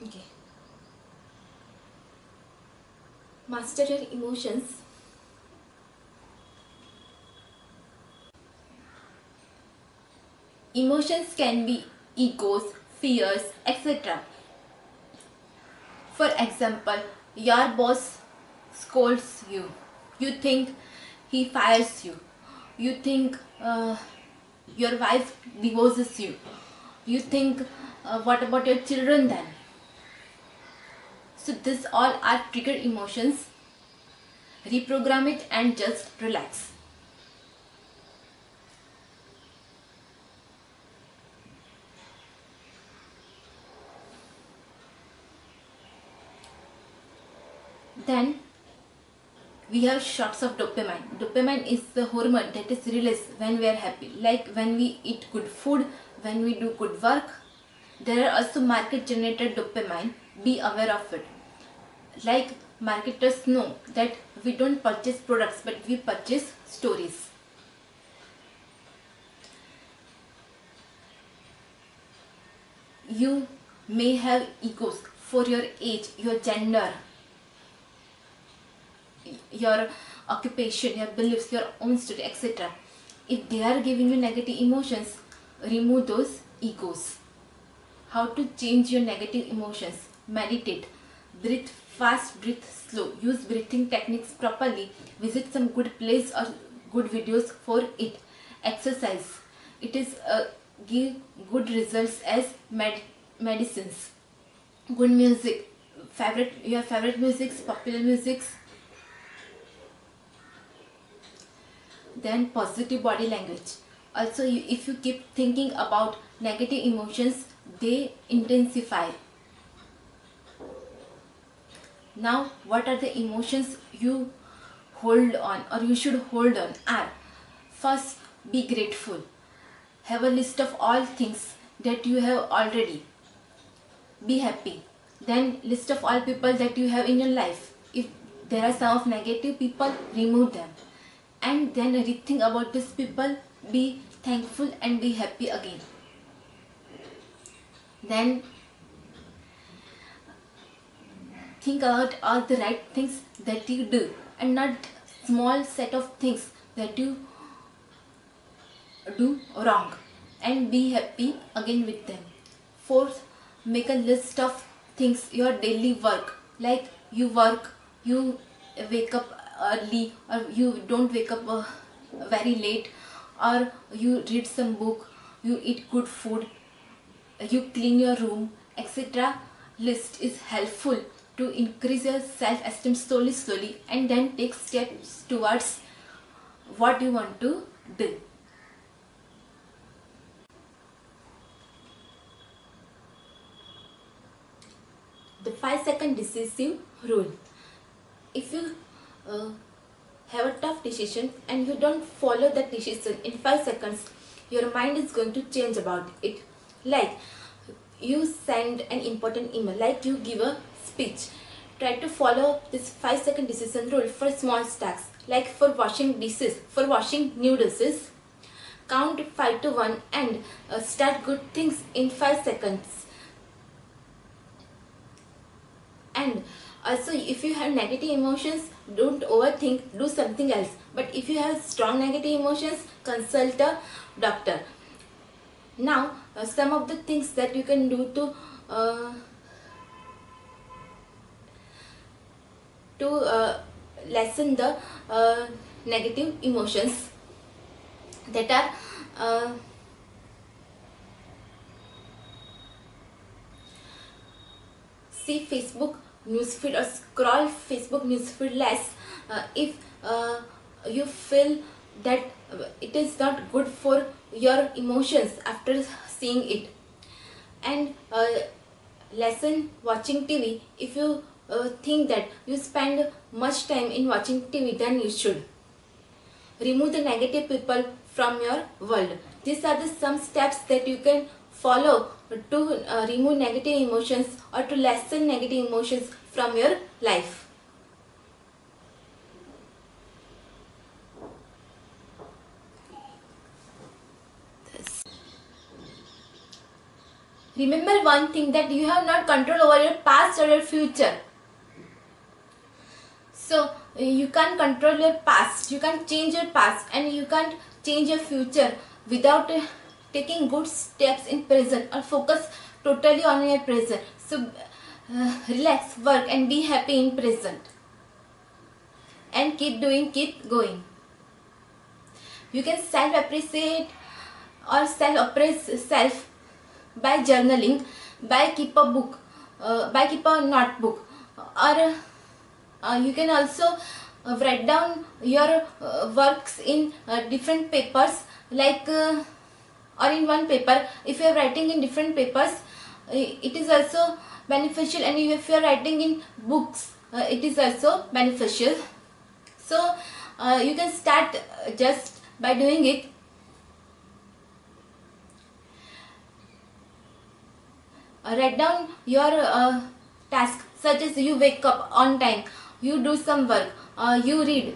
Okay. Master your emotions. Emotions can be egos, fears, etc. For example, your boss scolds you. You think he fires you. You think your wife divorces you. You think, what about your children then? So, this all are trigger emotions. Reprogram it and just relax. Then we have shots of dopamine. Dopamine is the hormone that is released when we are happy, like when we eat good food, when we do good work. There are also market generated dopamine. Be aware of it. Like marketers know that we don't purchase products but we purchase stories. You may have egos for your age, your gender, your occupation, your beliefs, your own story, etc. If they are giving you negative emotions, remove those egos. How to change your negative emotions? Meditate. Breathe fast, breathe slow. Use breathing techniques properly. Visit some good place or good videos for it. Exercise. It is give good results as medicines. Good music. Your favorite musics, popular musics. Then positive body language. Also, if you keep thinking about negative emotions, they intensify. Now, what are the emotions you hold on or you should hold on are: first, be grateful. Have a list of all things that you have already. Be happy. Then, list of all people that you have in your life. If there are some of negative people, remove them. And then rethink about these people, be thankful and be happy again. Then think about all the right things that you do and not small set of things that you do wrong, and be happy again with them. Fourth, make a list of things, your daily work, like you work, you wake up early or you don't wake up very late, or you read some book, you eat good food, you clean your room, etc. List is helpful to increase your self-esteem slowly, and then take steps towards what you want to do. The 5-second decisive rule. If you uh, have a tough decision and you don't follow that decision in 5 seconds, your mind is going to change about it. Like you send an important email, like you give a speech. Try to follow this 5-second decision rule for small tasks, like for washing dishes, for washing new dishes. Count 5 to 1 and start good things in 5 seconds. And also, if you have negative emotions, don't overthink, do something else. But if you have strong negative emotions, consult a doctor. Now, some of the things that you can do uh, to lessen the negative emotions, that are see Facebook newsfeed or scroll Facebook newsfeed less if you feel that it is not good for your emotions after seeing it. And lessen watching TV. If you think that you spend much time in watching TV, then you should remove the negative people from your world. These are the some steps that you can follow to remove negative emotions or to lessen negative emotions from your life. Remember one thing, that you have not control over your past or your future. So you can't control your past, you can't change your past, and you can't change your future without taking good steps in present, or focus totally on your present. So relax, work, and be happy in present, and keep doing, keep going. You can self appreciate or self appraise self by journaling, by keep a book, by keep a notebook, or you can also write down your works in different papers, like or in one paper. If you are writing in different papers, it is also beneficial, and if you are writing in books, it is also beneficial. So you can start just by doing it. Write down your task, such as you wake up on time, you do some work, you read,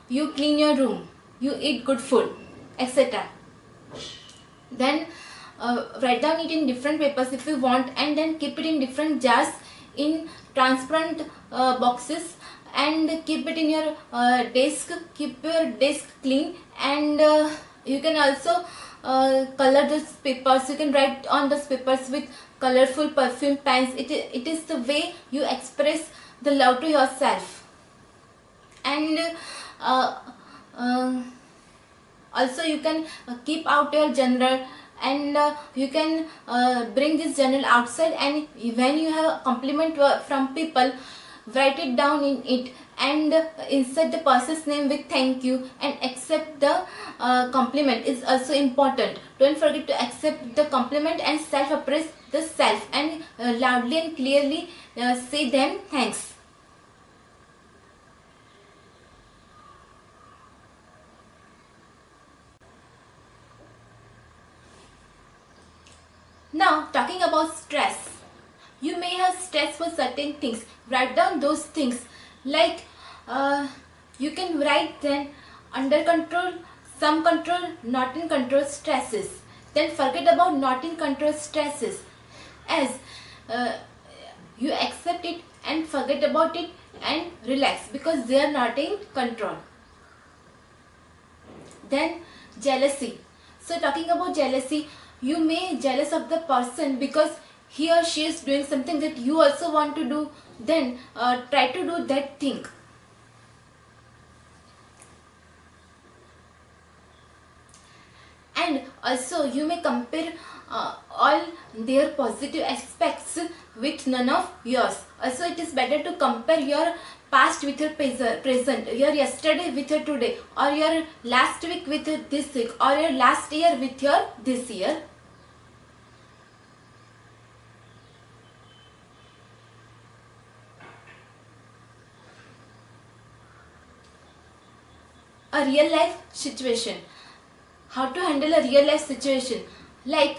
you clean your room, you eat good food, etc. Then write down it in different papers if you want, and then keep it in different jars, in transparent boxes, and keep it in your desk. Keep your desk clean, and you can also color those papers. You can write on those papers with colorful perfume pens. It is the way you express the love to yourself. And also you can keep out your journal, and you can bring this journal outside, and when you have a compliment from people, write it down in it, and insert the person's name with thank you, and accept the compliment is also important. Don't forget to accept the compliment and self appraise the self, and loudly and clearly say them thanks. Now, talking about stress. You may have stress for certain things. Write down those things. Like you can write then under control, some control, not in control stresses. Then forget about not in control stresses, as you accept it and forget about it and relax, because they are not in control. Then jealousy. So talking about jealousy, you may jealous of the person because he or she is doing something that you also want to do. Then try to do that thing. And also you may compare all their positive aspects with none of yours. Also it is better to compare your past with your present, your yesterday with your today, or your last week with your this week, or your last year with your this year. A real life situation. How to handle a real life situation? Like,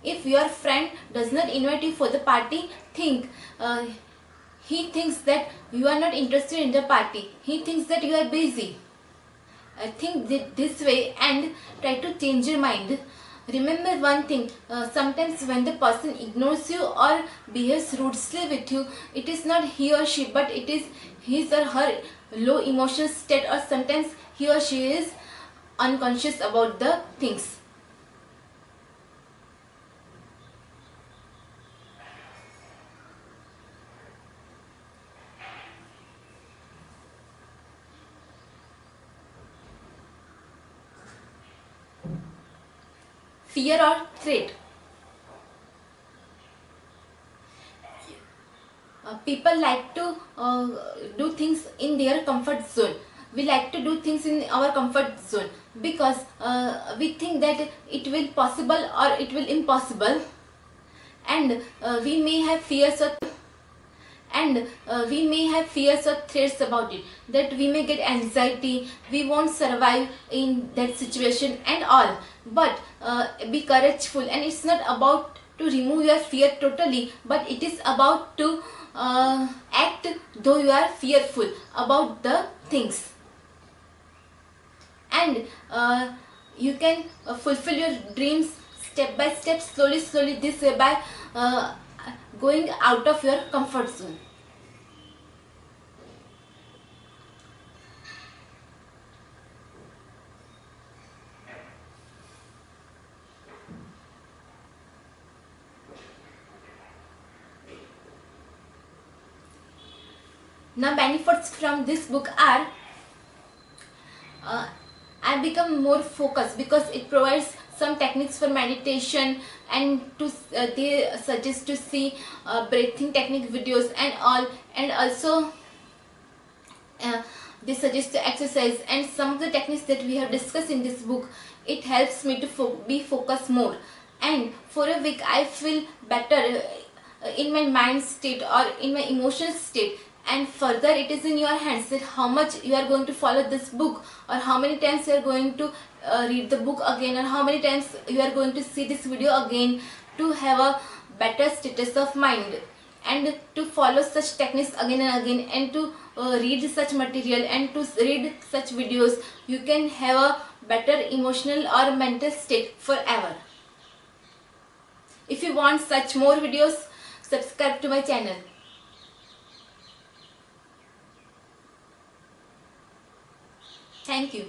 if your friend does not invite you for the party, think he thinks that you are not interested in the party. He thinks that you are busy. Think this way and try to change your mind. Remember one thing, sometimes when the person ignores you or behaves rudely with you, it is not he or she, but it is his or her low emotional state, or sometimes he or she is unconscious about the things. Fear or threat. People like to do things in their comfort zone. We like to do things in our comfort zone because we think that it will possible or it will impossible, and we may have fears or threats about it, that we may get anxiety, we won't survive in that situation and all. But be courageful, and it's not about to remove your fear totally, but it is about to act though you are fearful about the things. And you can fulfill your dreams, step by step, slowly this way, by going out of your comfort zone. Now benefits from this book are, I become more focused because it provides some techniques for meditation, and they suggest to see breathing technique videos and all, and also they suggest to exercise, and some of the techniques that we have discussed in this book, it helps me to be focused more, and for a week I feel better in my mind state or in my emotional state. And further, it is in your hands that how much you are going to follow this book, or how many times you are going to read the book again, or how many times you are going to see this video again to have a better status of mind, and to follow such techniques again and again, and to read such material and to read such videos. You can have a better emotional or mental state forever. If you want such more videos, subscribe to my channel. Thank you.